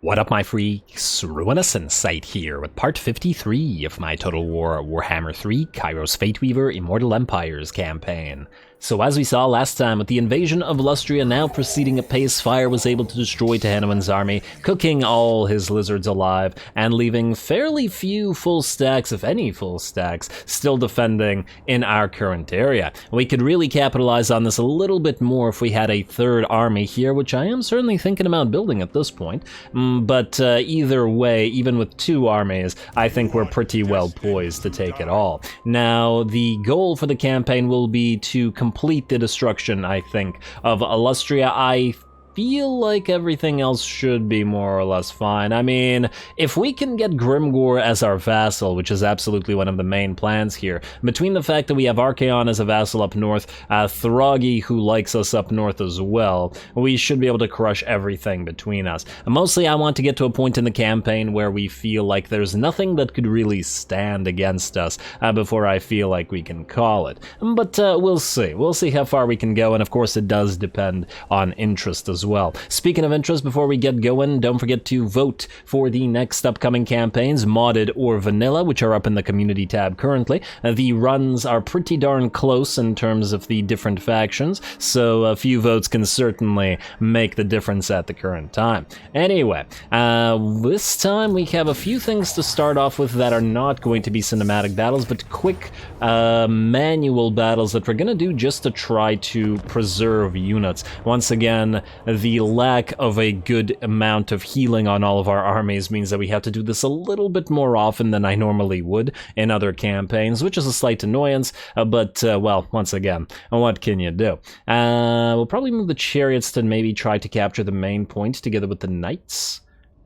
What up, my freaks? RuinusInsight here with part 53 of my Total Warhammer 3 Kairos Fateweaver Immortal Empires campaign. So as we saw last time, with the invasion of Lustria now proceeding apace, fire was able to destroy Tehanuan's army, cooking all his lizards alive, and leaving fairly few full stacks, if any full stacks, still defending in our current area. We could really capitalize on this a little bit more if we had a third army here, which I am certainly thinking about building at this point. But either way, even with two armies, I think we're pretty well poised to take it all. Now, the goal for the campaign will be to complete the destruction, I think, of Lustria. I feel like everything else should be more or less fine. I mean, if we can get Grimgor as our vassal, which is absolutely one of the main plans here, between the fact that we have Archaon as a vassal up north, Throggy who likes us up north as well, we should be able to crush everything between us. Mostly I want to get to a point in the campaign where we feel like there's nothing that could really stand against us before I feel like we can call it. But we'll see. We'll see how far we can go, and of course it does depend on interest as well. Speaking of interest, before we get going, don't forget to vote for the next upcoming campaigns, modded or vanilla, which are up in the community tab currently. The runs are pretty darn close in terms of the different factions, so a few votes can certainly make the difference at the current time. Anyway, this time we have a few things to start off with that are not going to be cinematic battles, but quick manual battles that we're gonna do just to try to preserve units. Once again, the lack of a good amount of healing on all of our armies means that we have to do this a little bit more often than I normally would in other campaigns, which is a slight annoyance, but, well, once again, what can you do? We'll probably move the chariots to maybe try to capture the main point together with the knights,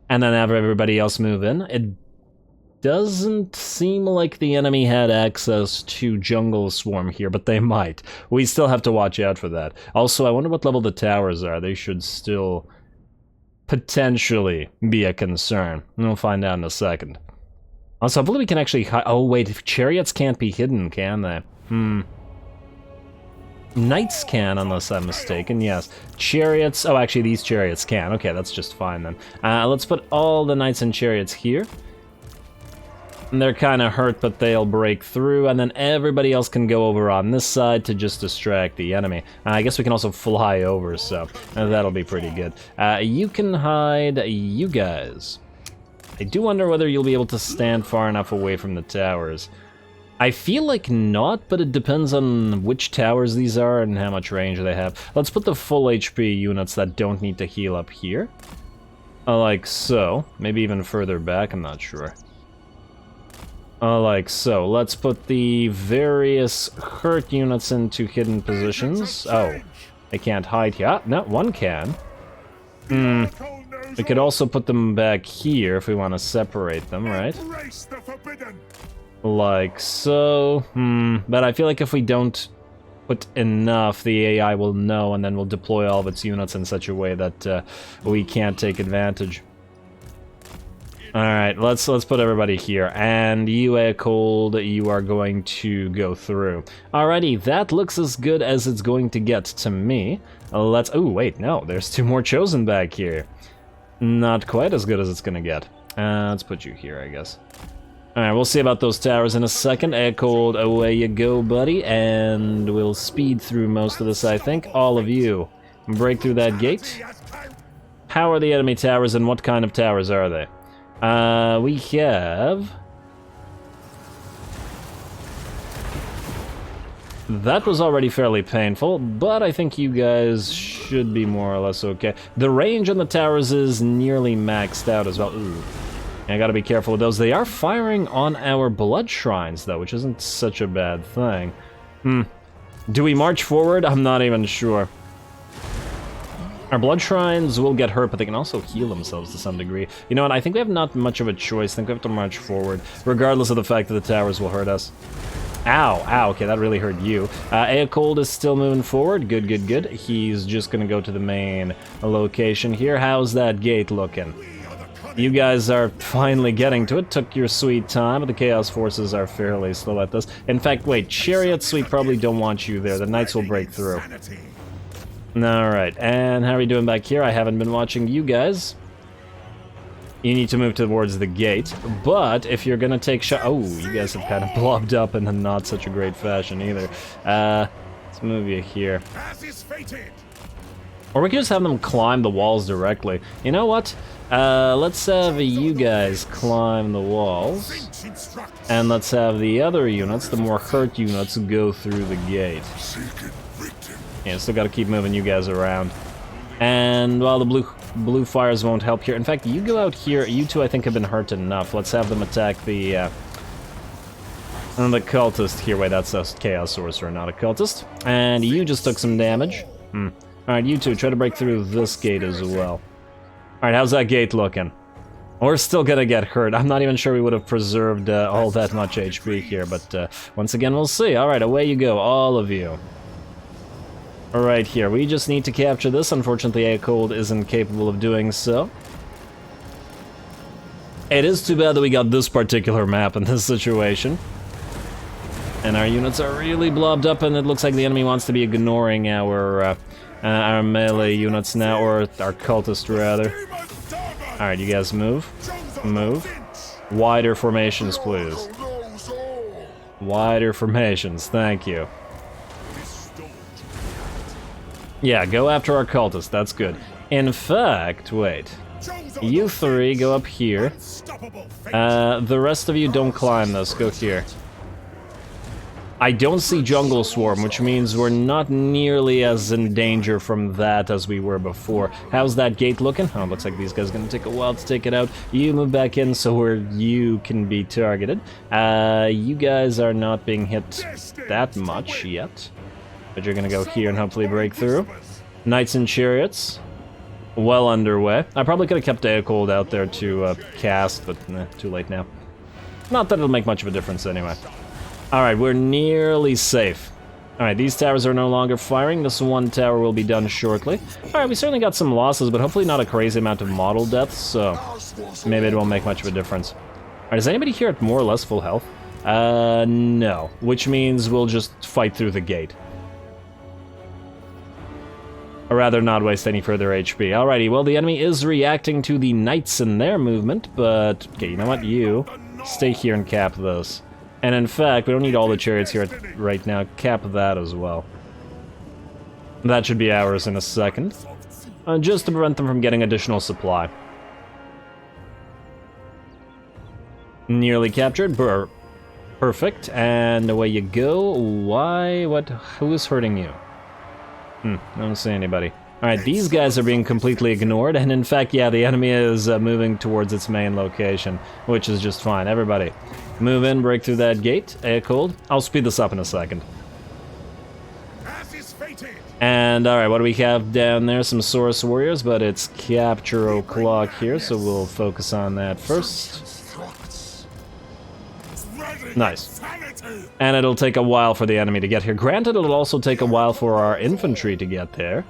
and then have everybody else move in. It doesn't seem like the enemy had access to Jungle Swarm here, but they might. We still have to watch out for that. Also, I wonder what level the towers are. They should still potentially be a concern. We'll find out in a second. Also, hopefully we can actually oh wait, chariots can't be hidden, can they? Knights can, unless I'm mistaken, yes. Chariots, oh actually these chariots can. Okay, that's just fine then. Let's put all the knights and chariots here. And they're kind of hurt, but they'll break through, and then everybody else can go over on this side to just distract the enemy. I guess we can also fly over, so that'll be pretty good. You can hide, you guys. I do wonder whether you'll be able to stand far enough away from the towers. I feel like not, but it depends on which towers these are and how much range they have. Let's put the full HP units that don't need to heal up here. Like so. Maybe even further back, I'm not sure. Like so. Let's put the various hurt units into hidden positions. Oh, they can't hide here. Ah, no, one can. We could also put them back here if we want to separate them, right? Like so. But I feel like if we don't put enough, the AI will know, and then we'll deploy all of its units in such a way that we can't take advantage. Alright, let's put everybody here, and you, Cold, you are going to go through. Alrighty, that looks as good as it's going to get to me. Let's, oh wait, no, there's two more Chosen back here. Not quite as good as it's gonna get. Let's put you here, I guess. Alright, we'll see about those towers in a second. Cold, away you go, buddy, and we'll speed through most of this, I think. All of you, break through that gate. How are the enemy towers, and what kind of towers are they? We have... That was already fairly painful, but I think you guys should be more or less okay. The range on the towers is nearly maxed out as well. Ooh. I gotta be careful with those. They are firing on our blood shrines, though, which isn't such a bad thing. Do we march forward? I'm not even sure. Our blood shrines will get hurt, but they can also heal themselves to some degree. You know what, I think we have not much of a choice. I think we have to march forward, regardless of the fact that the towers will hurt us. Ow, ow, okay, that really hurt you. Aecold is still moving forward, good, good, good. He's just gonna go to the main location here. How's that gate looking? You guys are finally getting to it. Took your sweet time, but the Chaos Forces are fairly slow at this. In fact, wait, Chariots, we probably don't want you there. The Knights will break through. Alright, and how are we doing back here? I haven't been watching you guys. you need to move towards the gate. But if you're gonna take shot... Oh, you guys have kind of blobbed up in a not such a great fashion either. Let's move you here. Or we could just have them climb the walls directly. You know what? Let's have you guys climb the walls. And let's have the other units, the more hurt units, go through the gate. Yeah, still gotta keep moving you guys around. And while the blue fires won't help here. In fact, you go out here. You two, I think, have been hurt enough. Let's have them attack the cultist here. Wait, that's a Chaos Sorcerer, not a cultist. And you just took some damage. Alright, you two, try to break through this gate as well. Alright, how's that gate looking? We're still gonna get hurt. I'm not even sure we would have preserved all that much HP here, but once again, we'll see. Alright, away you go, all of you. Alright, here, we just need to capture this. Unfortunately, Acold isn't capable of doing so. It is too bad that we got this particular map in this situation. And our units are really blobbed up, and it looks like the enemy wants to be ignoring our melee units now, or our cultist rather. Alright, you guys move. Move. Wider formations, please. Wider formations, thank you. Yeah, go after our cultist, that's good. In fact, wait. You three go up here. The rest of you don't climb this, go here. I don't see Jungle Swarm, which means we're not nearly as in danger from that as we were before. How's that gate looking? Oh, looks like these guys are gonna take a while to take it out. You move back in so where you can be targeted. You guys are not being hit that much yet. But you're gonna go here and hopefully break through. Knights and Chariots. Well underway. I probably could have kept Acold out there to cast, but too late now. Not that it'll make much of a difference anyway. Alright, we're nearly safe. Alright, these towers are no longer firing. This one tower will be done shortly. Alright, we certainly got some losses, but hopefully not a crazy amount of model deaths, so maybe it won't make much of a difference. Alright, is anybody here at more or less full health? No. Which means we'll just fight through the gate. Or rather not waste any further HP. Alrighty, well the enemy is reacting to the knights and their movement, but... Okay, you know what? You stay here and cap this. And in fact, we don't need all the chariots here right now. Cap that as well. That should be ours in a second. Just to prevent them from getting additional supply. Nearly captured. Perfect. And away you go. Why? What? Who is hurting you? I don't see anybody. Alright, these guys are being completely ignored. And in fact, yeah, the enemy is moving towards its main location. Which is just fine. Everybody. Move in, break through that gate. Acold. I'll speed this up in a second. And alright, what do we have down there? Some Saurus Warriors, but it's capture o'clock here, so we'll focus on that first. Nice. And it'll take a while for the enemy to get here. Granted, it'll also take a while for our infantry to get there.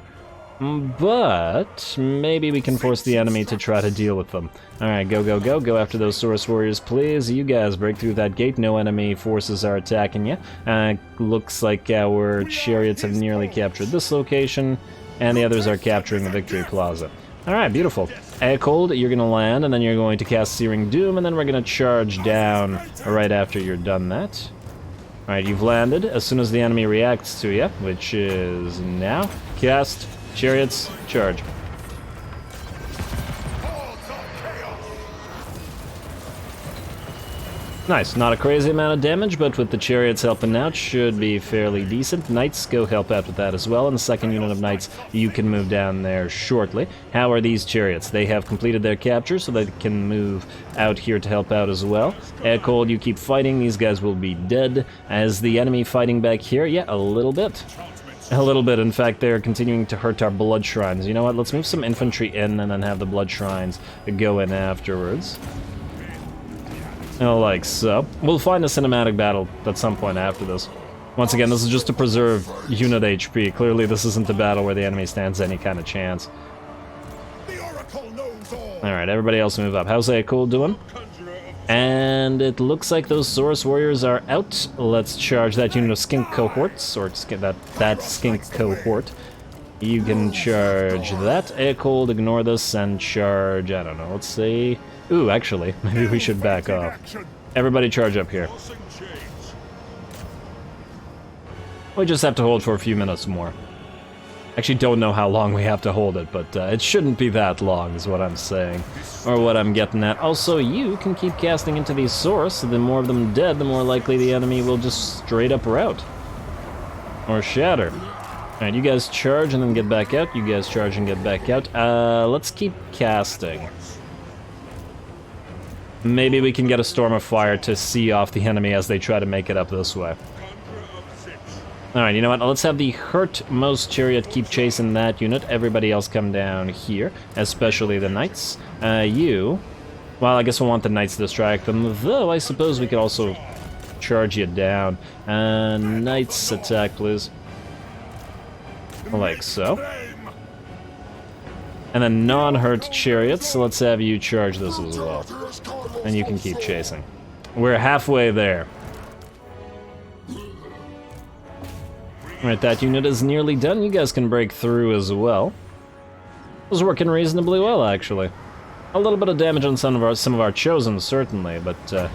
But maybe we can force the enemy to try to deal with them. Alright, go, go, go. Go after those Saurus Warriors, please. You guys break through that gate. No enemy forces are attacking you. Looks like our chariots have nearly captured this location, and the others are capturing the Victory Plaza. Alright, beautiful. Acold, you're gonna land, and then you're going to cast Searing Doom, and then we're gonna charge down right after you're done that. Alright, you've landed. As soon as the enemy reacts to you, which is now, cast... Chariots, charge. Nice, not a crazy amount of damage, but with the chariots helping out, should be fairly decent. Knights, go help out with that as well, and the second unit of knights, you can move down there shortly. How are these chariots? They have completed their capture, so they can move out here to help out as well. Acold, you keep fighting, these guys will be dead. As the enemy fighting back here, yeah, a little bit. A little bit, in fact, they're continuing to hurt our blood shrines. You know what, let's move some infantry in and then have the blood shrines go in afterwards. Like so. We'll find a cinematic battle at some point after this. Once again, this is just to preserve unit HP. Clearly this isn't a battle where the enemy stands any kind of chance. Alright, everybody else move up. How's Acold doing? And it looks like those Saurus Warriors are out. Let's charge that unit of skink cohorts, or that skink cohort. You can charge that. Cold, ignore this, and charge, I don't know, let's see. Ooh, actually, maybe we should back off. Everybody charge up here. We just have to hold for a few minutes more. Actually, don't know how long we have to hold it, but it shouldn't be that long, is what I'm saying. Or what I'm getting at. Also, you can keep casting into these swords, so the more of them dead, the more likely the enemy will just straight up rout. Or shatter. Alright, you guys charge and then get back out. You guys charge and get back out. Let's keep casting. Maybe we can get a Storm of Fire to see off the enemy as they try to make it up this way. Alright, you know what? Let's have the hurtmost chariot keep chasing that unit. Everybody else come down here, especially the knights. You... Well, I guess we'll want the knights to distract them, though I suppose we could also charge you down. Knights, attack, please. Like so. And then non-hurt chariots, so let's have you charge this as well. And you can keep chasing. We're halfway there. Alright, that unit is nearly done. You guys can break through as well. It was working reasonably well, actually. A little bit of damage on some of our chosen, certainly, but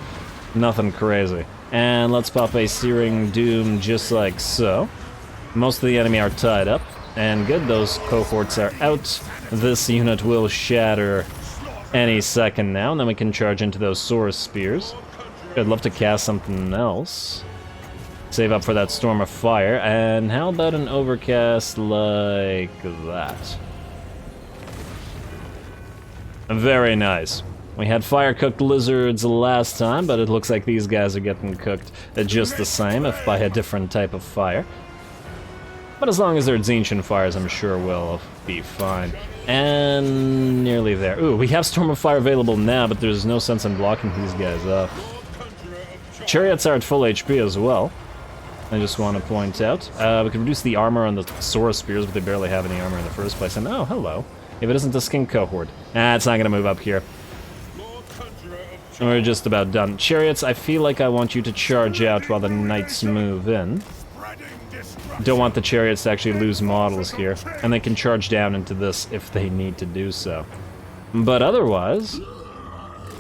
nothing crazy. And let's pop a Searing Doom just like so. Most of the enemy are tied up, and good, those cohorts are out. This unit will shatter any second now, and then we can charge into those Source Spears. I'd love to cast something else. Save up for that Storm of Fire, and how about an Overcast like that? Very nice. We had fire-cooked lizards last time, but it looks like these guys are getting cooked just the same, if by a different type of fire. But as long as they're Tzeentch fires, I'm sure we'll be fine. And nearly there. Ooh, we have Storm of Fire available now, but there's no sense in blocking these guys up. Chariots are at full HP as well. I just want to point out. We can reduce the armor on the Source Spears, but they barely have any armor in the first place. And oh, hello. If it isn't a skink cohort. It's not going to move up here. We're just about done. Chariots, I feel like I want you to charge out while the knights move in. Don't want the chariots to actually lose models here, and they can charge down into this if they need to do so. But otherwise,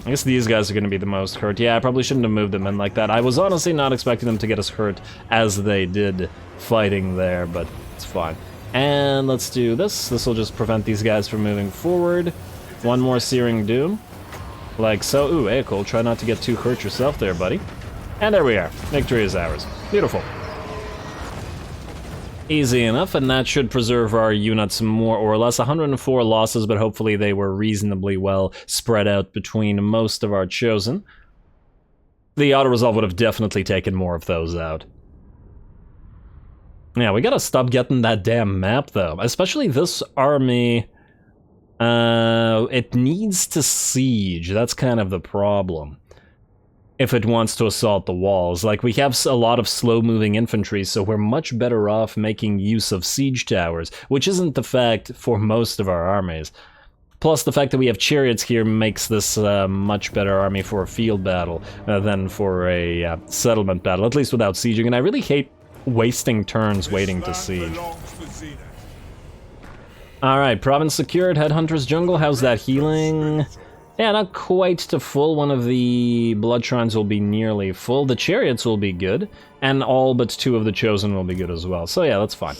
I guess these guys are going to be the most hurt. Yeah, I probably shouldn't have moved them in like that. I was honestly not expecting them to get us hurt as they did fighting there, but it's fine. And let's do this. This will just prevent these guys from moving forward. One more Searing Doom. Like so. Ooh, Eikol, try not to get too hurt yourself there, buddy. And there we are. Victory is ours. Beautiful. Easy enough, and that should preserve our units more or less. 104 losses, but hopefully they were reasonably well spread out between most of our chosen. The auto-resolve would have definitely taken more of those out. Yeah, we gotta stop getting that damn map, though. Especially this army. It needs to siege. That's kind of the problem. If it wants to assault the walls. Like, we have a lot of slow-moving infantry, so we're much better off making use of siege towers, which isn't the fact for most of our armies. Plus, the fact that we have chariots here makes this a much better army for a field battle than for a settlement battle, at least without sieging, and I really hate wasting turns waiting to siege. Alright, province secured, Headhunters jungle, how's that healing? Yeah, not quite to full. One of the blood shrines will be nearly full. The chariots will be good, and all but 2 of the chosen will be good as well. So yeah, that's fine.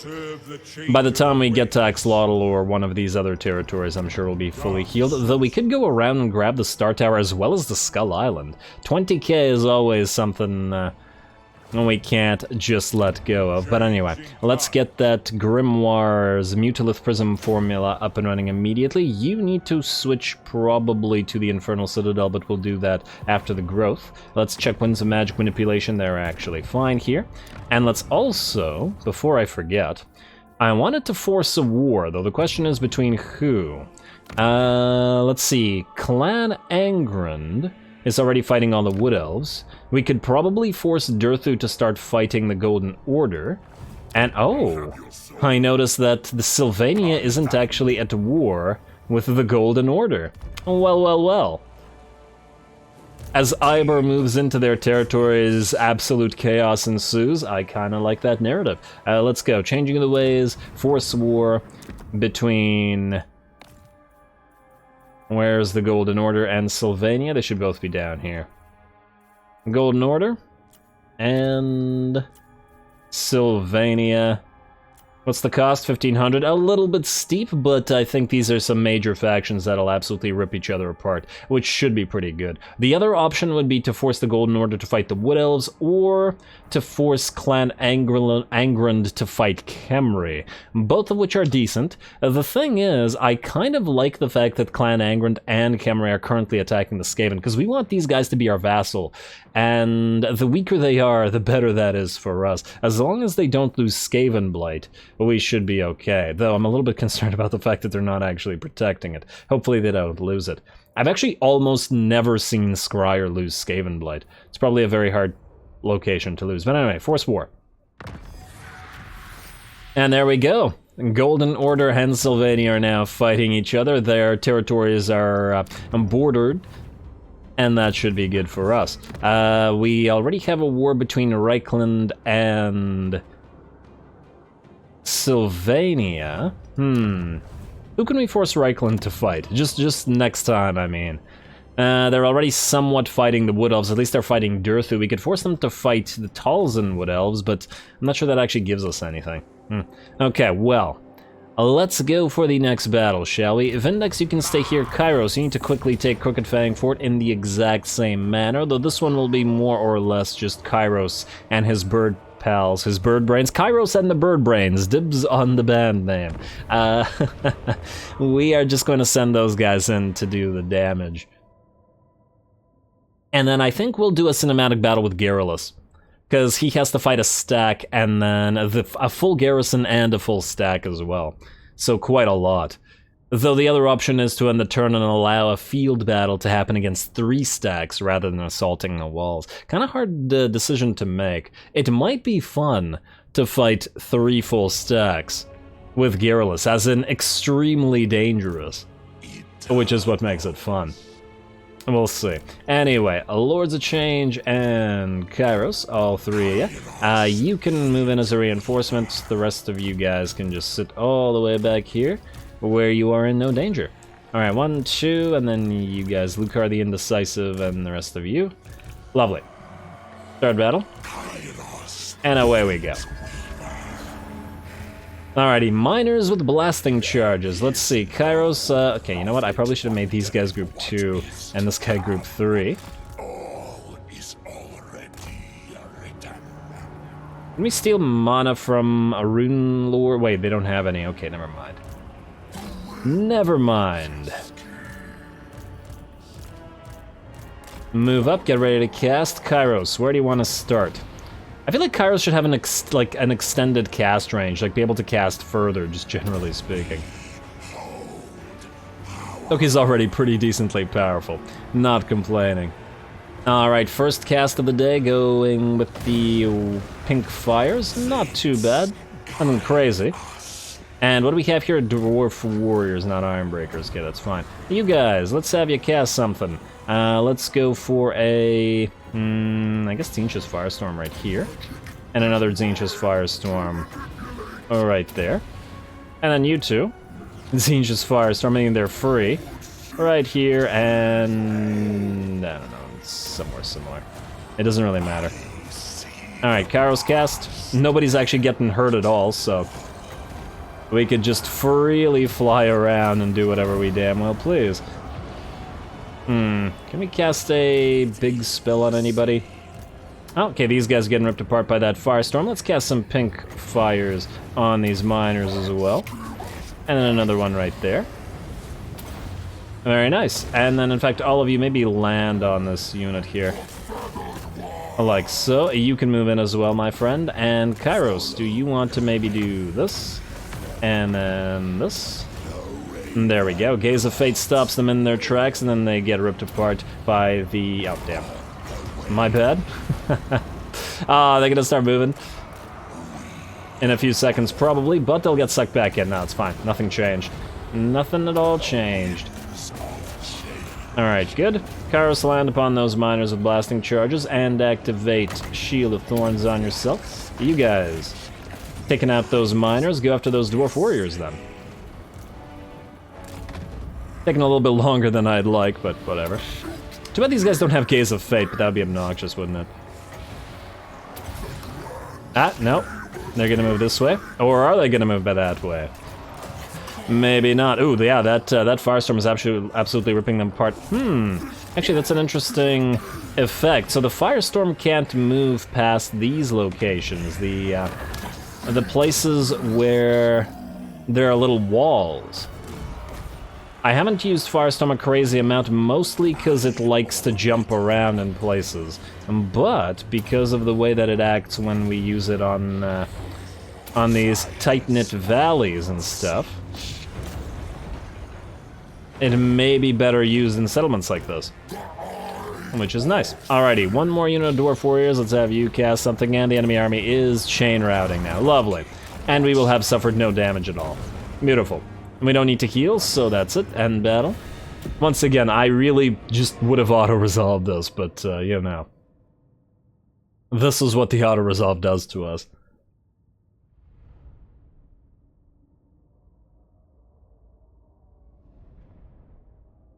By the time we get to Axolotl or one of these other territories, I'm sure we'll be fully healed. Though we could go around and grab the Star Tower as well as the Skull Island. 20k is always something we can't just let go of. But anyway, let's get that Grimoire's Mutilith Prism formula up and running immediately. You need to switch probably to the Infernal Citadel, but we'll do that after the growth. Let's check Winds of Magic Manipulation. They're actually fine here. And let's also, before I forget, I wanted to force a war, though the question is between who? Let's see. Clan Angrand is already fighting all the Wood Elves. We could probably force Durthu to start fighting the Golden Order. And oh, I noticed that the Sylvania isn't actually at war with the Golden Order. Well, well, well. As Iber moves into their territories, absolute chaos ensues. I kind of like that narrative. Let's go. Changing of the ways, force war between... Where's the Golden Order and Sylvania? They should both be down here. Golden Order and Sylvania. What's the cost? 1,500. A little bit steep, but I think these are some major factions that'll absolutely rip each other apart, which should be pretty good. The other option would be to force the Golden Order to fight the Wood Elves, or to force Clan Angrand to fight Khemri, both of which are decent. The thing is, I kind of like the fact that Clan Angrand and Khemri are currently attacking the Skaven, because we want these guys to be our vassal, and the weaker they are, the better that is for us. As long as they don't lose Skaven Blight, we should be okay. Though I'm a little bit concerned about the fact that they're not actually protecting it. Hopefully they don't lose it. I've actually almost never seen Scryer lose Skaven Blight. It's probably a very hard location to lose. But anyway, Force War. And there we go. Golden Order and Sylvania are now fighting each other. Their territories are bordered, and that should be good for us. We already have a war between Reichland and Sylvania. Who can we force Reichland to fight? Just next time, I mean. They're already somewhat fighting the Wood Elves. At least they're fighting Durthu. We could force them to fight the Talzin Wood Elves, but I'm not sure that actually gives us anything. Okay, well, let's go for the next battle, shall we? Vindex, you can stay here. Kairos, you need to quickly take Crooked Fang Fort in the exact same manner, though this one will be more or less just Kairos and his bird pals, his bird brains. Kairos and the bird brains. Dibs on the band name. We are just going to send those guys in to do the damage. And then I think we'll do a cinematic battle with Garrulus, because he has to fight a stack and then a full garrison and a full stack as well. So quite a lot. Though the other option is to end the turn and allow a field battle to happen against 3 stacks rather than assaulting the walls. Kind of hard decision to make. It might be fun to fight 3 full stacks with Garrulus, as in extremely dangerous, which is what makes it fun. We'll see. Anyway, Lords of Change and Kairos, all 3 of you. You can move in as a reinforcement. The rest of you guys can just sit all the way back here, where you are in no danger. Alright, 1, 2, and then you guys, Lucar the Indecisive, and the rest of you. Lovely. Start battle. And away we go. Alrighty, miners with blasting charges. Let's see, Kairos, okay, you know what? I probably should have made these guys group 2, and this guy group 3. All is already written. Can we steal mana from a Rune Lore? Wait, they don't have any. Okay, never mind. Never mind. Move up, get ready to cast. Kairos, where do you want to start? I feel like Kairos should have an extended cast range, like be able to cast further, just generally speaking. Look, he's already pretty decently powerful. Not complaining. Alright, first cast of the day, going with the pink fires. Not too bad. Nothing crazy. And what do we have here? Dwarf warriors, not ironbreakers. Okay, that's fine. You guys, let's have you cast something. Let's go for a... I guess Tzeentch's Firestorm right here. And another Tzeentch's Firestorm right there. And then you two. Tzeentch's Firestorm, meaning they're free. Right here, and... I don't know, it's somewhere similar. It doesn't really matter. Alright, Kairos cast. Nobody's actually getting hurt at all, so... we could just freely fly around and do whatever we damn well please. Can we cast a big spell on anybody? Oh, okay, these guys are getting ripped apart by that firestorm. Let's cast some pink fires on these miners as well. And then another one right there. Very nice. And then, in fact, all of you maybe land on this unit here. Like so. You can move in as well, my friend. And Kairos, do you want to maybe do this? And then this. And there we go. Gaze of Fate stops them in their tracks, and then they get ripped apart by the... oh, damn. My bad. They're gonna start moving. In a few seconds, probably, but they'll get sucked back in. No, it's fine. Nothing changed. Nothing at all changed. Alright, good. Kairos, land upon those miners with blasting charges and activate Shield of Thorns on yourself. You guys, taking out those miners, go after those dwarf warriors then. Taking a little bit longer than I'd like, but whatever. Too bad these guys don't have Gaze of Fate, but that would be obnoxious, wouldn't it? Ah, no. They're gonna move this way? Or are they gonna move by that way? Maybe not. Ooh, yeah, that Firestorm is absolutely ripping them apart. Actually, that's an interesting effect. So the Firestorm can't move past these locations, the places where there are little walls. I haven't used Firestorm a crazy amount, mostly because it likes to jump around in places, but because of the way that it acts when we use it on these tight-knit valleys and stuff. It may be better used in settlements like this, which is nice. Alrighty, one more unit of Dwarf Warriors. Let's have you cast something, and the enemy army is chain routing now. Lovely. And we will have suffered no damage at all. Beautiful. We don't need to heal, so that's it. End battle. Once again, I really just would have auto-resolved this, but, you know. This is what the auto-resolve does to us.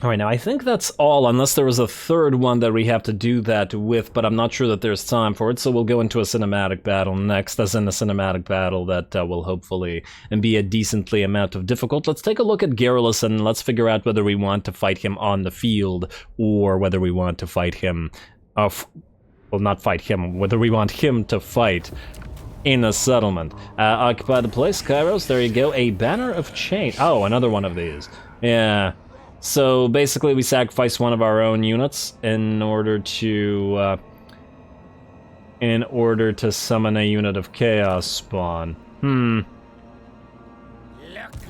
Alright, now I think that's all, unless there was a third one that we have to do that with, but I'm not sure that there's time for it, so we'll go into a cinematic battle next, as in a cinematic battle that will hopefully be a decently amount of difficult. Let's take a look at Garrulus and let's figure out whether we want to fight him on the field, or whether we want to fight him, well, not fight him, whether we want him to fight in a settlement. Occupy the place, Kairos, there you go, a banner of chain. Oh, another one of these. Yeah. So basically we sacrifice one of our own units in order to summon a unit of chaos spawn. Oh,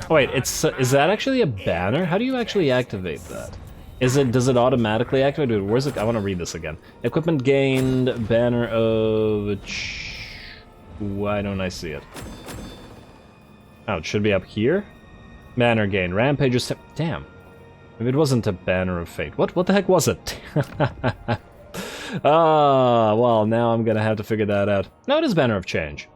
wait, is that actually a banner? How do you actually activate that? Does it automatically activate? Dude, where's it? I want to read this again. Equipment gained, banner of why don't I see it? Oh, it should be up here. Banner gained, rampagers. Damn. If it wasn't a banner of fate, what the heck was it? Well, now I'm gonna have to figure that out. No, it is banner of change.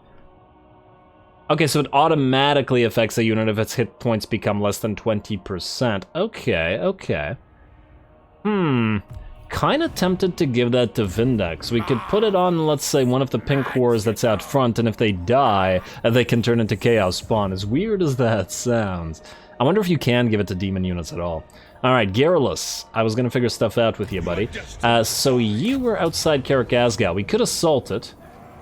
Okay, so it automatically affects a unit if its hit points become less than 20%. Okay. Kinda tempted to give that to Vindex. We could put it on, let's say, one of the pink wars that's out front, and if they die, they can turn into chaos spawn. As weird as that sounds. I wonder if you can give it to demon units at all. Alright, Garrulus. I was gonna figure stuff out with you, buddy. So you were outside Karakazgal. We could assault it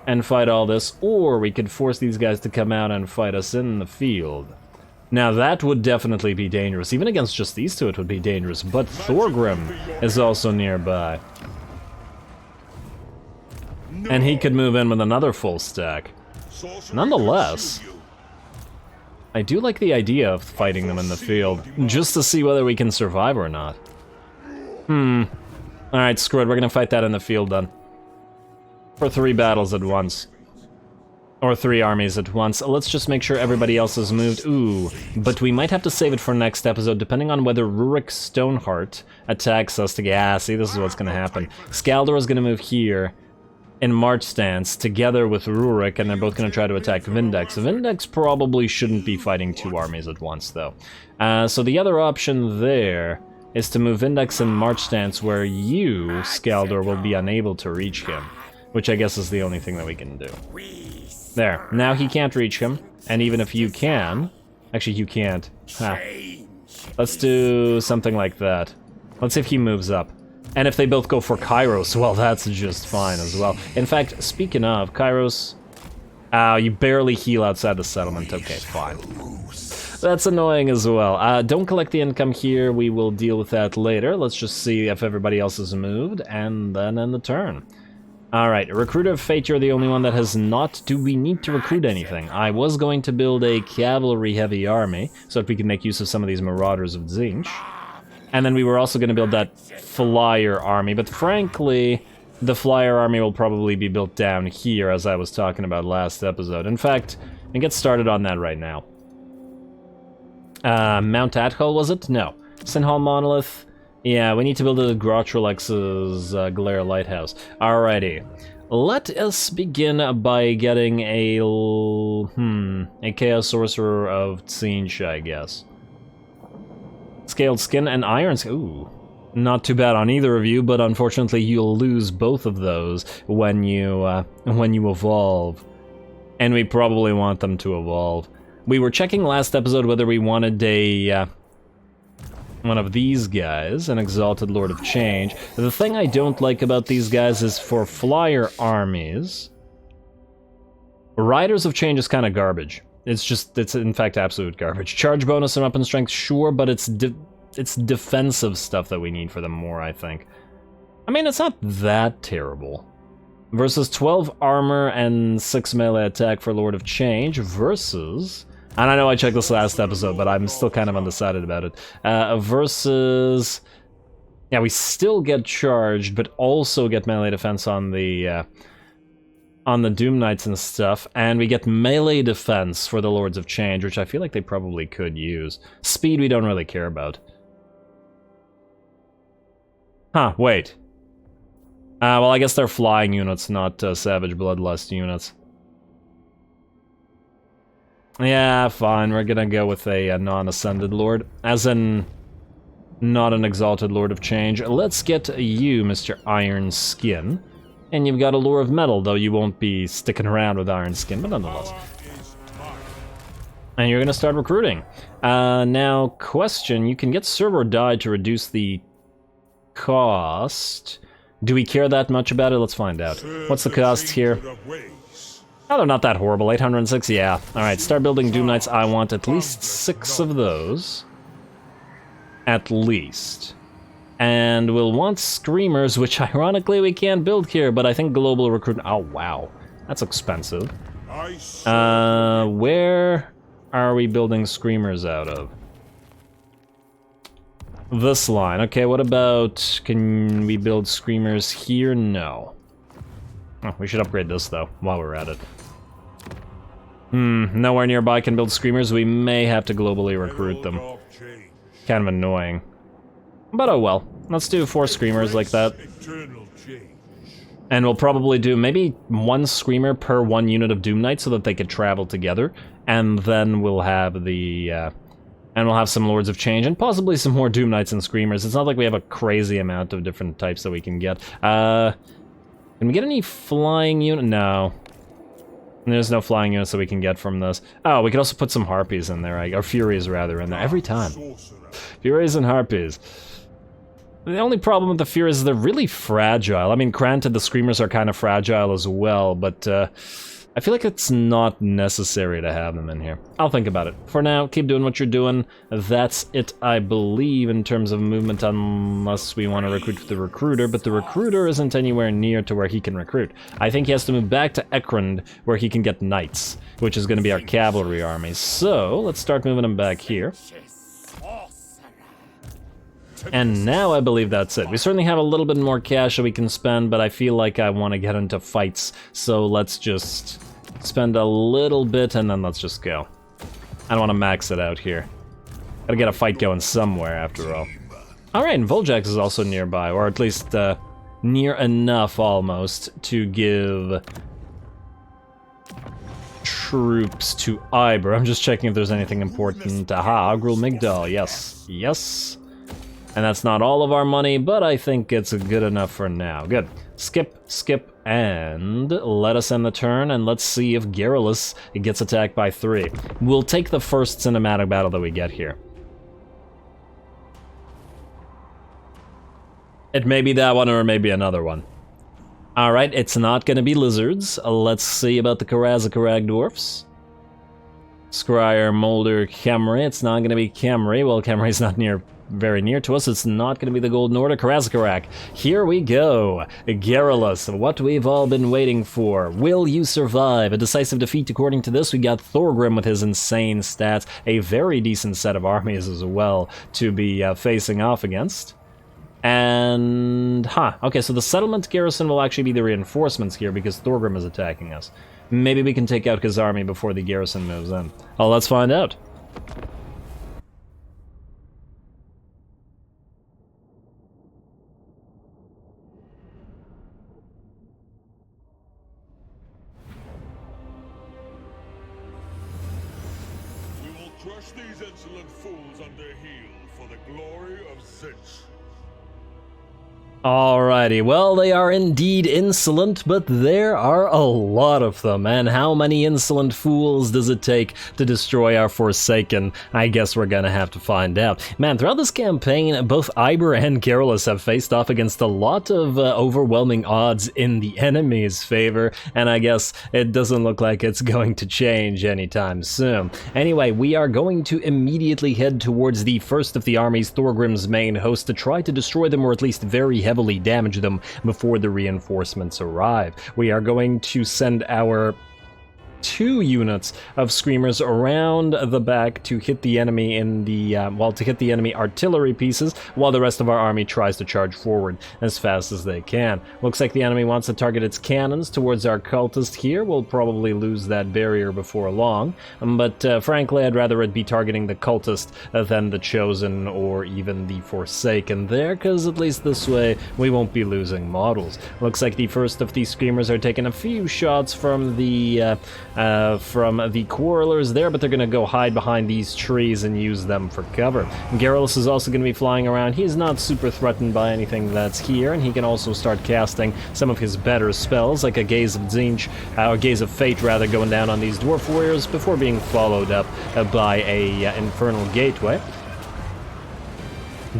and fight all this, or we could force these guys to come out and fight us in the field. Now that would definitely be dangerous. Even against just these two it would be dangerous, but Thorgrim is also nearby. And he could move in with another full stack. Nonetheless, I do like the idea of fighting them in the field, just to see whether we can survive or not. Alright, screw it, we're gonna fight that in the field then. For 3 battles at once. Or 3 armies at once. Let's just make sure everybody else is moved. Ooh, but we might have to save it for next episode, depending on whether Rurik Stoneheart attacks us to get... Ah, see, this is what's gonna happen. Skaldor is gonna move here in March stance together with Rurik, and they're both going to try to attack Vindex. Vindex probably shouldn't be fighting 2 armies at once, though. So the other option there is to move Vindex in March stance, where you, Skaldor, will be unable to reach him, which I guess is the only thing that we can do. There. Now he can't reach him, and even if you can... Actually, you can't. Let's do something like that. Let's see if he moves up. And if they both go for Kairos, well, that's just fine as well. In fact, speaking of, Kairos... you barely heal outside the settlement. Okay, fine. That's annoying as well. Don't collect the income here. We will deal with that later. Let's just see if everybody else has moved, and then end the turn. Alright, Recruiter of Fate, you're the only one that has not... Do we need to recruit anything? I was going to build a cavalry-heavy army, so that we can make use of some of these Marauders of Tzeentch. And then we were also going to build that flyer army, but frankly, the flyer army will probably be built down here, as I was talking about last episode. In fact, I can get started on that right now. Mount Athol, was it? No. Sinhal Monolith. Yeah, we need to build a Grotrolex's Glare Lighthouse. Alrighty. Let us begin by getting a Chaos Sorcerer of Tzeentch, I guess. Scaled Skin and Iron Skin. Ooh. Not too bad on either of you, but unfortunately you'll lose both of those when you evolve. And we probably want them to evolve. We were checking last episode whether we wanted a one of these guys, an Exalted Lord of Change. The thing I don't like about these guys is for flyer armies, Riders of Change is kind of garbage. It's in fact absolute garbage. Charge bonus and weapon strength, sure, but it's defensive stuff that we need for them more, I think. I mean, it's not that terrible. Versus 12 armor and 6 melee attack for Lord of Change versus... And I know I checked this last episode, but I'm still kind of undecided about it. Versus... Yeah, we still get charged, but also get melee defense on the Doom Knights and stuff, and we get melee defense for the Lords of Change, which I feel like they probably could use. Speed we don't really care about. Huh, wait. Well, I guess they're flying units, not Savage Bloodlust units. Yeah, fine, we're gonna go with a non-ascended Lord. As in, not an Exalted Lord of Change. Let's get you, Mr. Iron Skin. And you've got a Lure of Metal, though you won't be sticking around with Iron Skin, but nonetheless. And you're gonna start recruiting. Now, question, you can get Serve or Die to reduce the cost. Do we care that much about it? Let's find out. What's the cost here? Oh, they're not that horrible. 806, yeah. Alright, start building Doom Knights. I want at least 6 of those. At least. And we'll want Screamers, which ironically we can't build here, but I think Global Recruitment... Oh, wow. That's expensive. Where are we building Screamers out of? This line. Okay, what about... Can we build Screamers here? No. Oh, we should upgrade this, though, while we're at it. Nowhere nearby can build Screamers. We may have to globally recruit them. Kind of annoying. But oh well. Let's do 4 Screamers like that. And we'll probably do maybe 1 Screamer per 1 unit of Doom Knight so that they could travel together. And then we'll have the... and we'll have some Lords of Change, and possibly some more Doom Knights and Screamers. It's not like we have a crazy amount of different types that we can get. Can we get any flying unit? No. There's no flying units that we can get from this. Oh, we could also put some Harpies in there, or Furies rather, in there, every time. Furies and Harpies. The only problem with the Furies is they're really fragile. I mean, granted, the Screamers are kind of fragile as well, but I feel like it's not necessary to have them in here. I'll think about it. For now, keep doing what you're doing. That's it, I believe, in terms of movement, unless we want to recruit the Recruiter, but the Recruiter isn't anywhere near to where he can recruit. I think he has to move back to Ekrund, where he can get Knights, which is going to be our cavalry army. So, let's start moving him back here. And now I believe that's it. We certainly have a little bit more cash that we can spend, but I feel like I want to get into fights, so let's just spend a little bit and then let's just go. I don't want to max it out here. Gotta get a fight going somewhere, after all. Alright, and Voljax is also nearby, or at least near enough, almost, to give troops to Iber. I'm just checking if there's anything important. Aha, Agrul Migdal, yes. Yes. And that's not all of our money, but I think it's good enough for now. Good. Skip, skip, and let us end the turn, and let's see if Garrulus gets attacked by 3. We'll take the first cinematic battle that we get here. It may be that one, or maybe another one. Alright, it's not gonna be lizards. Let's see about the Karazakarag Dwarfs. Scryer, Molder, Khemri. It's not gonna be Khemri. Well, Khemri's not very near to us. It's not going to be the Golden Order. Karazakarag. Here we go. Garrulus, what we've all been waiting for. Will you survive? A decisive defeat according to this. We got Thorgrim with his insane stats. A very decent set of armies as well to be facing off against. And... okay, so the settlement garrison will actually be the reinforcements here because Thorgrim is attacking us. Maybe we can take out his army before the garrison moves in. Oh, let's find out. Crush these insolent fools under heel for the glory of Tzeentch. Alrighty, well, they are indeed insolent, but there are a lot of them, and how many insolent fools does it take to destroy our Forsaken? I guess we're gonna have to find out. Man, throughout this campaign, both Iber and Garrulus have faced off against a lot of overwhelming odds in the enemy's favor, and I guess it doesn't look like it's going to change anytime soon. Anyway, we are going to immediately head towards the first of the armies, Thorgrim's main host, to try to destroy them, or at least very heavily damage them before the reinforcements arrive. We are going to send our 2 units of Screamers around the back to hit the enemy in the, to hit the enemy artillery pieces, while the rest of our army tries to charge forward as fast as they can. Looks like the enemy wants to target its cannons towards our cultist here. We'll probably lose that barrier before long, but frankly, I'd rather it be targeting the cultist than the Chosen or even the Forsaken there, because at least this way we won't be losing models. Looks like the first of these Screamers are taking a few shots from the Quarrelers there, but they're going to go hide behind these trees and use them for cover. Garrulus is also going to be flying around. He's not super threatened by anything that's here, and he can also start casting some of his better spells, like a Gaze of Tzeentch, or Gaze of Fate rather, going down on these Dwarf Warriors before being followed up by a Infernal Gateway.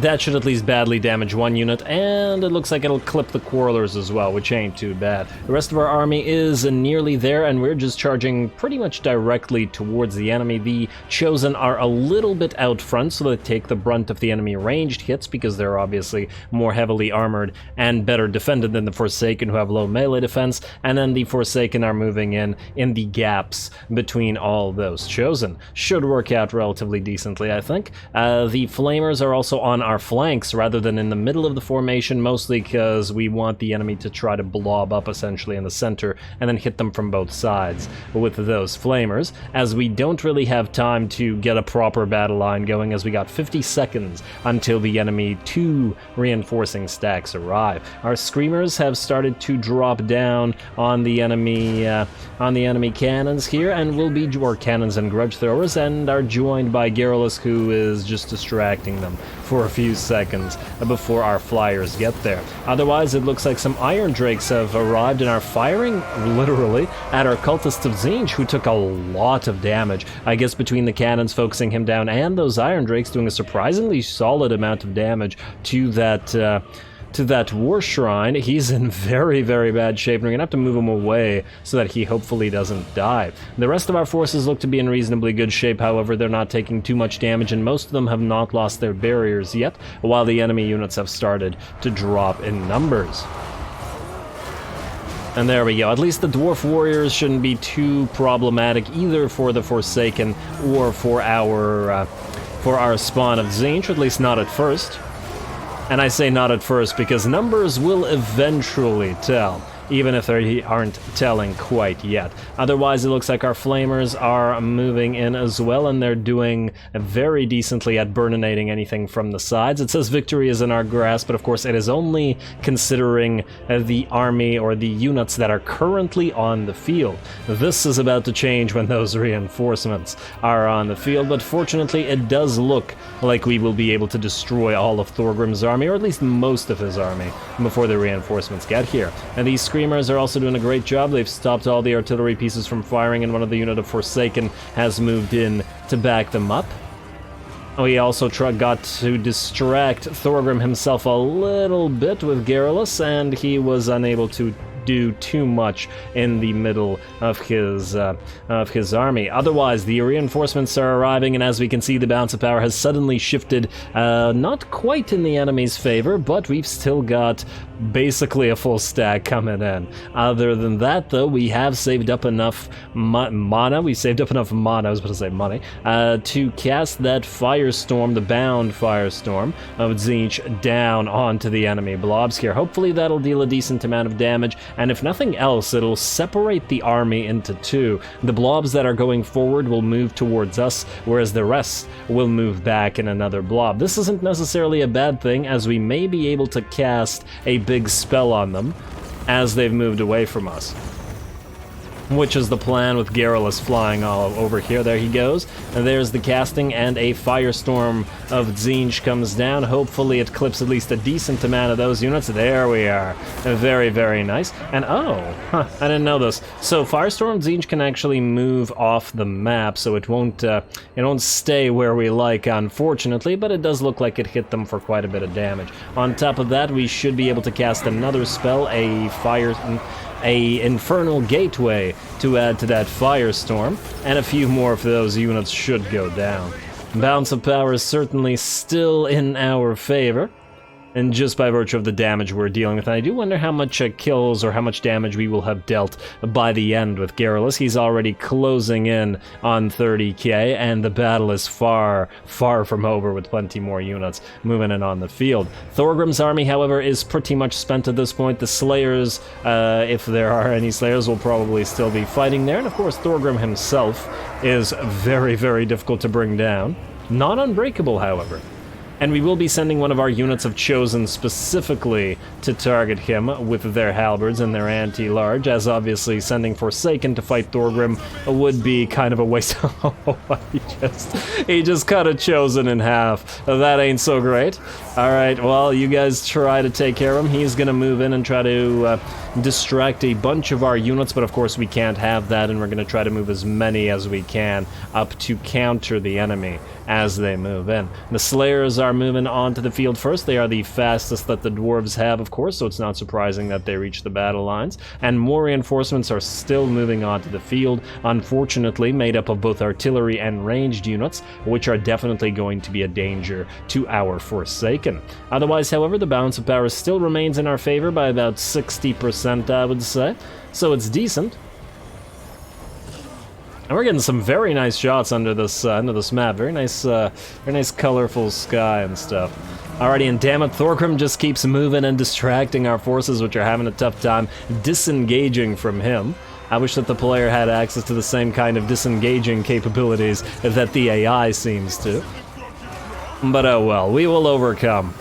That should at least badly damage one unit, and it looks like it'll clip the Quarrelers as well, which ain't too bad. The rest of our army is nearly there, and we're just charging pretty much directly towards the enemy. The Chosen are a little bit out front, so they take the brunt of the enemy ranged hits, because they're obviously more heavily armored and better defended than the Forsaken, who have low melee defense, and then the Forsaken are moving in the gaps between all those Chosen. Should work out relatively decently, I think. The Flamers are also on our flanks rather than in the middle of the formation, mostly because we want the enemy to try to blob up essentially in the center and then hit them from both sides with those Flamers, as we don't really have time to get a proper battle line going, as we got 50 seconds until the enemy 2 reinforcing stacks arrive. Our Screamers have started to drop down on the enemy cannons here, and will be cannons and grudge throwers, and are joined by Garrulus, who is just distracting them for a few seconds before our flyers get there. Otherwise, it looks like some Iron Drakes have arrived and are firing, literally, at our Cultist of Tzeentch, who took a lot of damage. I guess between the cannons focusing him down and those Iron Drakes doing a surprisingly solid amount of damage to that War Shrine. He's in very, very bad shape, and we're gonna have to move him away so that he hopefully doesn't die. The rest of our forces look to be in reasonably good shape, however, they're not taking too much damage, and most of them have not lost their barriers yet, while the enemy units have started to drop in numbers. And there we go. At least the Dwarf Warriors shouldn't be too problematic either for the Forsaken or for our spawn of Tzeentch, at least not at first. And I say not at first because numbers will eventually tell, even if they aren't telling quite yet. Otherwise, it looks like our Flamers are moving in as well, and they're doing very decently at burninating anything from the sides. It says victory is in our grasp, but of course it is only considering the army or the units that are currently on the field. This is about to change when those reinforcements are on the field, but fortunately it does look like we will be able to destroy all of Thorgrim's army, or at least most of his army, before the reinforcements get here. And these Screamers are also doing a great job. They've stopped all the artillery pieces from firing, and one of the unit of Forsaken has moved in to back them up. We also got to distract Thorgrim himself a little bit with Garrulus, and he was unable to do too much in the middle of his army. Otherwise, the reinforcements are arriving, and as we can see, the balance of power has suddenly shifted, not quite in the enemy's favor, but we've still got basically a full stack coming in. Other than that, though, we have saved up enough mana. We saved up enough mana, I was about to say money, to cast that Firestorm, the bound Firestorm of Tzeentch, down onto the enemy blobs here. Hopefully that'll deal a decent amount of damage, and if nothing else, it'll separate the army into 2. The blobs that are going forward will move towards us, whereas the rest will move back in another blob. This isn't necessarily a bad thing, as we may be able to cast a big spell on them as they've moved away from us. which is the plan with Garrulus flying all over here. There he goes. And there's the casting, and a Firestorm of Tzeentch comes down. Hopefully it clips at least a decent amount of those units. There we are. Very, very nice. And I didn't know this. So Firestorm Tzeentch can actually move off the map, so it won't stay where we like, unfortunately, but it does look like it hit them for quite a bit of damage. On top of that, we should be able to cast another spell, a Infernal Gateway, to add to that Firestorm, and a few more of those units should go down. Balance of power is certainly still in our favor, and just by virtue of the damage we're dealing with. And I do wonder how much kills or how much damage we will have dealt by the end with Garrulus. He's already closing in on 30k, and the battle is far, far from over with plenty more units moving in on the field. Thorgrim's army, however, is pretty much spent at this point. The Slayers, if there are any Slayers, will probably still be fighting there. And of course, Thorgrim himself is very, very difficult to bring down. Not unbreakable, however. And we will be sending one of our units of Chosen specifically to target him with their halberds and their anti-large, as obviously sending Forsaken to fight Thorgrim would be kind of a waste. He just cut a Chosen in half. That ain't so great. Alright, well, you guys try to take care of him. He's gonna move in and try to distract a bunch of our units, but of course we can't have that, and we're gonna try to move as many as we can up to counter the enemy as they move in. The Slayers are moving onto the field first. They are the fastest that the Dwarves have, of course, so it's not surprising that they reach the battle lines. And more reinforcements are still moving onto the field, unfortunately made up of both artillery and ranged units, which are definitely going to be a danger to our Forsaken. Otherwise, however, the balance of power still remains in our favor by about 60%, I would say, so it's decent. And we're getting some very nice shots under this map. Very nice colorful sky and stuff. Alrighty, and damn it, Thorgrim just keeps moving and distracting our forces, which are having a tough time disengaging from him. I wish that the player had access to the same kind of disengaging capabilities that the AI seems to. But oh well, we will overcome.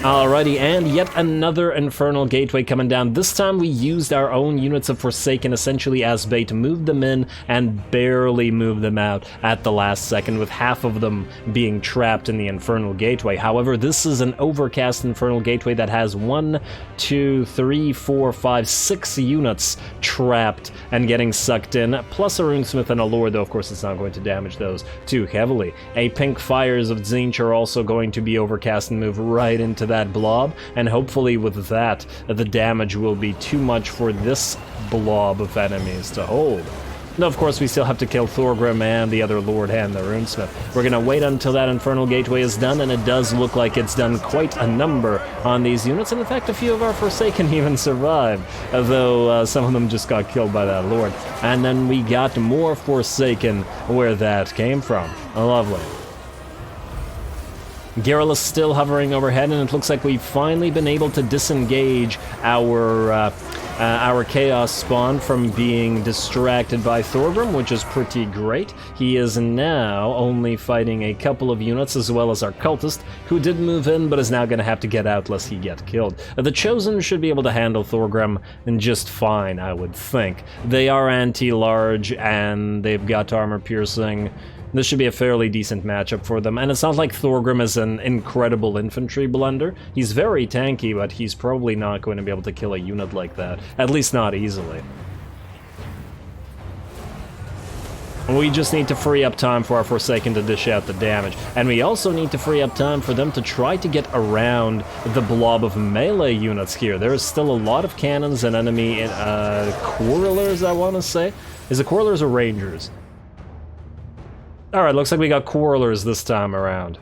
Alrighty, and yet another Infernal Gateway coming down. This time we used our own units of Forsaken essentially as bait, moved them in and barely moved them out at the last second, with half of them being trapped in the Infernal Gateway. However, this is an overcast Infernal Gateway that has 1, 2, 3, 4, 5, 6 units trapped and getting sucked in, plus a Runesmith and a Lord, though of course it's not going to damage those too heavily. A Pink Fires of Tzeentch are also going to be overcast and move right into that blob, and hopefully with that, the damage will be too much for this blob of enemies to hold. Now, of course, we still have to kill Thorgrim and the other Lord and the Runesmith. We're gonna wait until that Infernal Gateway is done, and it does look like it's done quite a number on these units, and in fact, a few of our Forsaken even survived, though some of them just got killed by that Lord. And then we got more Forsaken where that came from. Lovely. Garrulus still hovering overhead, and it looks like we've finally been able to disengage our Chaos Spawn from being distracted by Thorgrim, which is pretty great. He is now only fighting a couple of units, as well as our Cultist, who did move in, but is now going to have to get out lest he get killed. The Chosen should be able to handle Thorgrim just fine, I would think. They are anti-large, and they've got armor piercing. This should be a fairly decent matchup for them, and it's not like Thorgrim is an incredible infantry blender. He's very tanky, but he's probably not going to be able to kill a unit like that, at least not easily. We just need to free up time for our Forsaken to dish out the damage, and we also need to free up time for them to try to get around the blob of melee units here. There is still a lot of cannons and enemy Quarrelers, I want to say. Is it Quarrelers or Rangers? Alright, looks like we got Quarrelers this time around.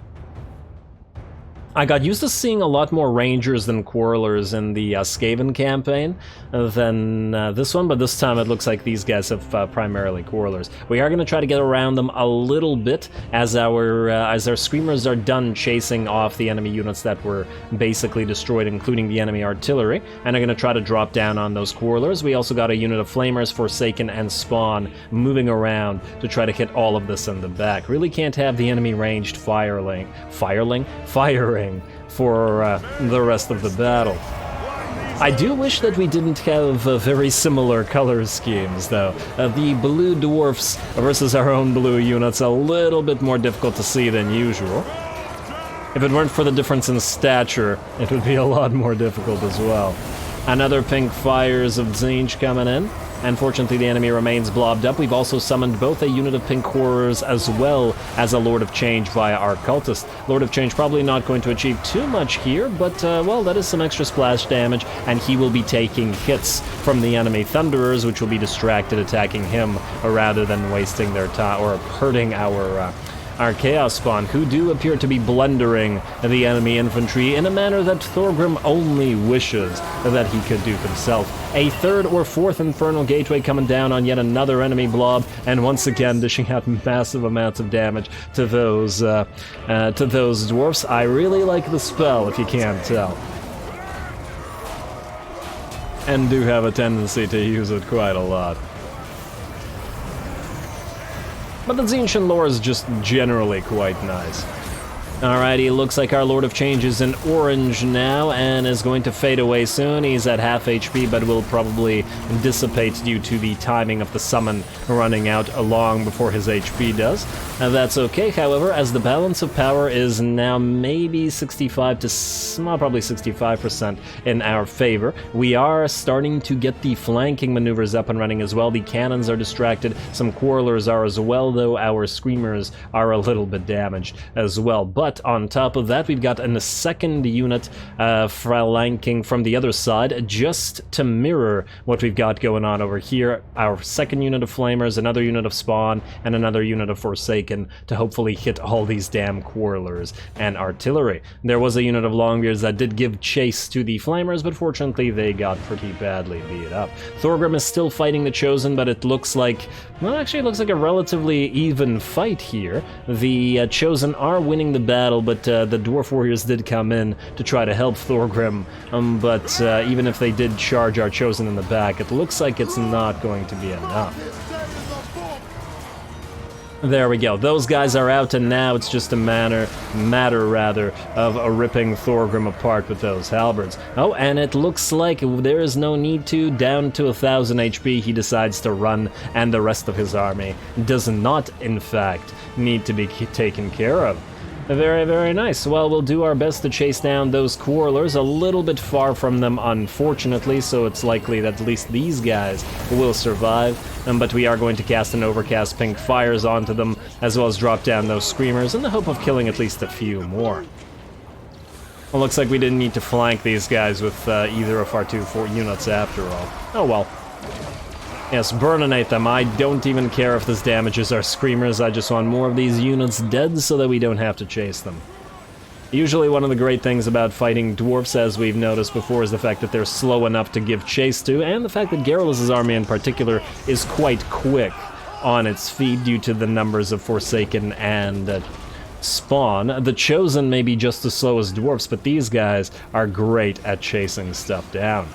I got used to seeing a lot more Rangers than Quarrelers in the Skaven campaign than this one, but this time it looks like these guys have primarily Quarrelers. We are going to try to get around them a little bit as our Screamers are done chasing off the enemy units that were basically destroyed, including the enemy artillery, and are going to try to drop down on those Quarrelers. We also got a unit of Flamers, Forsaken, and Spawn moving around to try to hit all of this in the back. Really can't have the enemy ranged firing for the rest of the battle. I do wish that we didn't have very similar color schemes, though. The blue dwarfs versus our own blue units a little bit more difficult to see than usual. If it weren't for the difference in stature, it would be a lot more difficult as well. Another pink fires of Tzeentch coming in. Unfortunately, the enemy remains blobbed up. We've also summoned both a unit of pink horrors as well as a Lord of Change via our cultist. Lord of Change probably not going to achieve too much here, but, well, that is some extra splash damage, and he will be taking hits from the enemy Thunderers, which will be distracted attacking him rather than wasting their time or hurting our Chaos Spawn, who do appear to be blundering the enemy infantry in a manner that Thorgrim only wishes that he could do himself. A third or fourth Infernal Gateway coming down on yet another enemy blob, and once again dishing out massive amounts of damage to those dwarfs. I really like the spell, if you can't tell. And do have a tendency to use it quite a lot. But the Tzeentch lore is just generally quite nice. Alrighty, looks like our Lord of Change is in orange now and is going to fade away soon. He's at half HP, but will probably dissipate due to the timing of the summon running out long before his HP does. That's okay, however, as the balance of power is now maybe 65 to, well, probably 65% in our favor. We are starting to get the flanking maneuvers up and running as well. The cannons are distracted, some quarrelers are as well, though our screamers are a little bit damaged as well. But on top of that, we've got a second unit flanking from the other side, just to mirror what we've got going on over here. Our second unit of Flamers, another unit of Spawn, and another unit of Forsaken to hopefully hit all these damn Quarrelers and Artillery. There was a unit of Longbeards that did give chase to the Flamers, but fortunately they got pretty badly beat up. Thorgrim is still fighting the Chosen, but it looks like, well, actually it looks like a relatively even fight here. The Chosen are winning the battle, but the Dwarf Warriors did come in to try to help Thorgrim, but even if they did charge our Chosen in the back, it looks like it's not going to be enough. There we go. Those guys are out, and now it's just a matter of ripping Thorgrim apart with those halberds. Oh, and it looks like there is no need to. Down to 1,000 HP, he decides to run, and the rest of his army does not, in fact, need to be taken care of. Very, very nice. Well, we'll do our best to chase down those Quarrelers, a little bit far from them, unfortunately, so it's likely that at least these guys will survive. But we are going to cast an Overcast Pink Fires onto them, as well as drop down those Screamers in the hope of killing at least a few more. Well, looks like we didn't need to flank these guys with either of our 2 units after all. Oh well. Yes, burninate them. I don't even care if this damages our Screamers, I just want more of these units dead so that we don't have to chase them. Usually one of the great things about fighting Dwarfs, as we've noticed before, is the fact that they're slow enough to give chase to, and the fact that Garrulus' army in particular is quite quick on its feet due to the numbers of Forsaken and Spawn. The Chosen may be just as slow as Dwarfs, but these guys are great at chasing stuff down.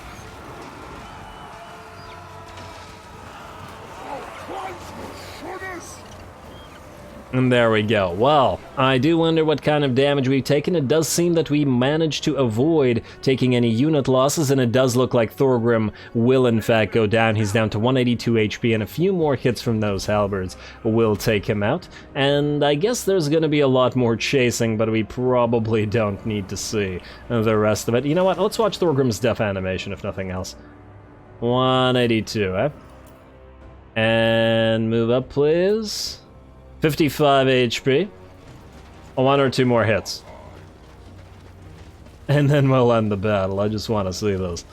And there we go. Well, I do wonder what kind of damage we've taken. It does seem that we managed to avoid taking any unit losses, and it does look like Thorgrim will in fact go down. He's down to 182 HP, and a few more hits from those halberds will take him out. And I guess there's going to be a lot more chasing, but we probably don't need to see the rest of it. You know what? Let's watch Thorgrim's death animation, if nothing else. 182, eh? And move up, please. 55 HP. 1 or 2 more hits. And then we'll end the battle. I just want to see those.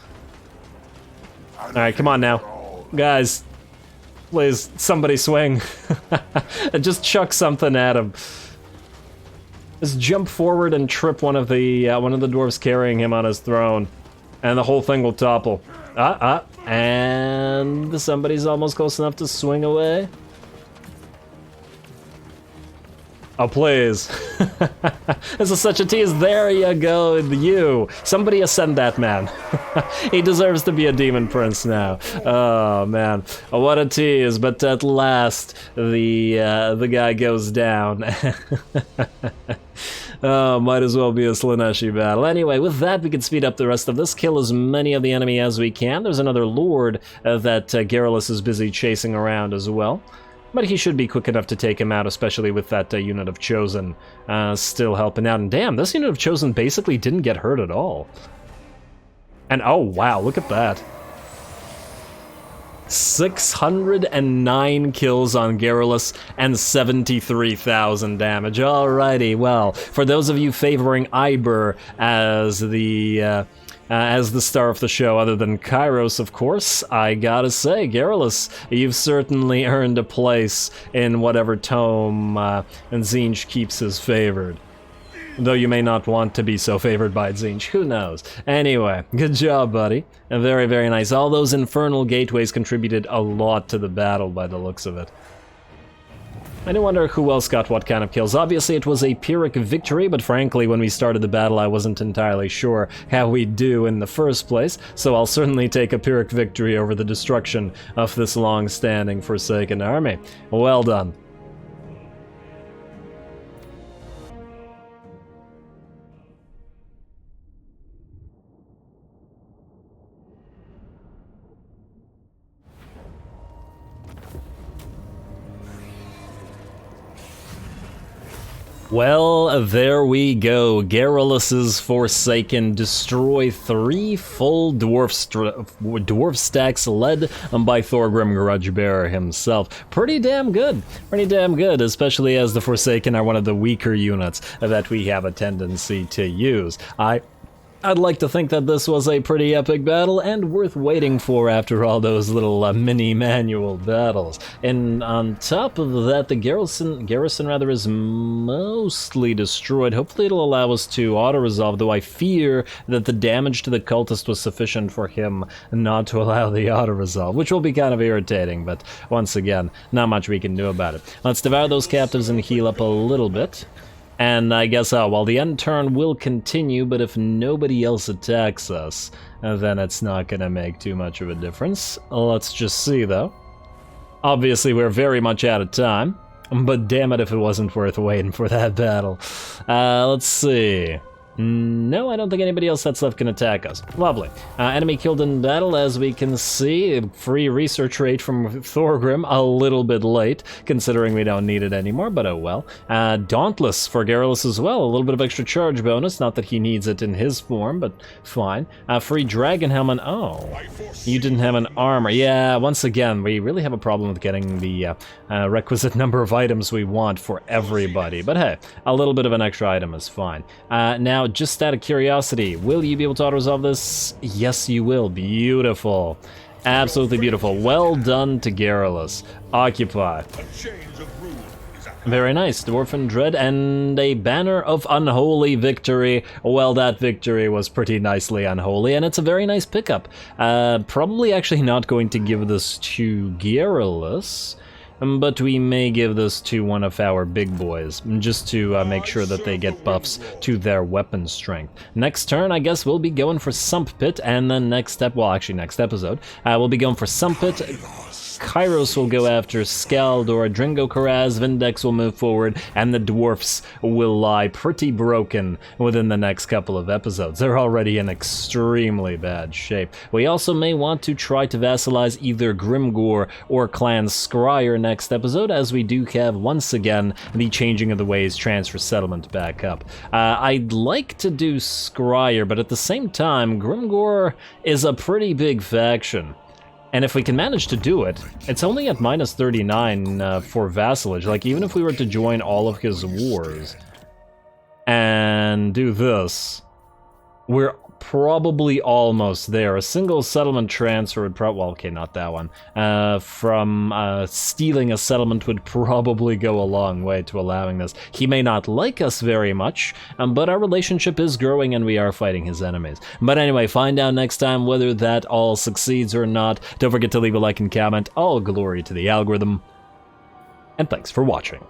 Alright, come on now. Guys, please, somebody swing. Just chuck something at him. Just jump forward and trip one of the dwarves carrying him on his throne. And the whole thing will topple. And somebody's almost close enough to swing away. Oh, please. This is such a tease. There you go, you. Somebody ascend that man. He deserves to be a demon prince now. Oh, man. What a tease, but at last, the guy goes down. Might as well be a Slaneshi battle. Anyway, with that, we can speed up the rest of this, kill as many of the enemy as we can. There's another Lord that Garrulus is busy chasing around as well. But he should be quick enough to take him out, especially with that unit of Chosen still helping out. And damn, this unit of Chosen basically didn't get hurt at all. And oh wow, look at that. 609 kills on Garrulus and 73,000 damage. Alrighty, well, for those of you favoring Iber as the star of the show, other than Kairos, of course, I gotta say, Garrulus, you've certainly earned a place in whatever tome Tzeentch keeps as favored. Though you may not want to be so favored by Tzeentch, who knows? Anyway, good job, buddy. Very, very nice. All those infernal gateways contributed a lot to the battle by the looks of it. I do wonder who else got what kind of kills. Obviously, it was a Pyrrhic victory, but frankly, when we started the battle, I wasn't entirely sure how we'd do in the first place, so I'll certainly take a Pyrrhic victory over the destruction of this long-standing Forsaken army. Well done. Well, there we go. Garrulus's Forsaken destroy 3 full dwarf stacks led by Thorgrim Grudgebearer himself. Pretty damn good. Pretty damn good, especially as the Forsaken are one of the weaker units that we have a tendency to use. I'd like to think that this was a pretty epic battle and worth waiting for after all those little mini manual battles. And on top of that, the garrison is mostly destroyed. Hopefully it'll allow us to auto-resolve, though I fear that the damage to the cultist was sufficient for him not to allow the auto-resolve, which will be kind of irritating, but once again, not much we can do about it. Let's devour those captives and heal up a little bit. And I guess, well, the end turn will continue, but if nobody else attacks us, then it's not gonna make too much of a difference. Let's just see, though. Obviously, we're very much out of time, but damn it if it wasn't worth waiting for that battle. Let's see. No, I don't think anybody else that's left can attack us. Lovely. Enemy killed in battle, as we can see. Free research rate from Thorgrim, a little bit late, considering we don't need it anymore, but oh well. Dauntless for Garrulus as well, a little bit of extra charge bonus, not that he needs it in his form, but fine. Free Dragon Helmet, oh, you didn't have an armor. Yeah, once again, we really have a problem with getting the requisite number of items we want for everybody, but hey, a little bit of an extra item is fine. Now, just out of curiosity, will you be able to auto-resolve this? Yes, you will. Beautiful. Absolutely beautiful. Well done to Garrulus. Occupy. Very nice. Dwarfen Dread and a banner of unholy victory. Well, that victory was pretty nicely unholy, and it's a very nice pickup. Probably actually not going to give this to Garrulus, but we may give this to one of our big boys, just to make sure that they get buffs to their weapon strength. Next turn, I guess we'll be going for Sump Pit, and then next episode, we'll be going for Sump Pit. Kairos will go after Skaldor, Dringo Karaz, Vindex will move forward, and the Dwarfs will lie pretty broken within the next couple of episodes. They're already in extremely bad shape. We also may want to try to vassalize either Grimgor or Clan Scryer next episode, as we do have, once again, the Changing of the Ways transfer settlement back up. I'd like to do Scryer, but at the same time, Grimgor is a pretty big faction. And if we can manage to do it, it's only at minus 39 for vassalage. Like, even if we were to join all of his wars and do this, we're probably almost there. A single settlement transfer would probably, well, okay, not that one. From stealing a settlement would probably go a long way to allowing this. He may not like us very much, but our relationship is growing and we are fighting his enemies. But anyway, find out next time whether that all succeeds or not. Don't forget to leave a like and comment. All glory to the algorithm. And thanks for watching.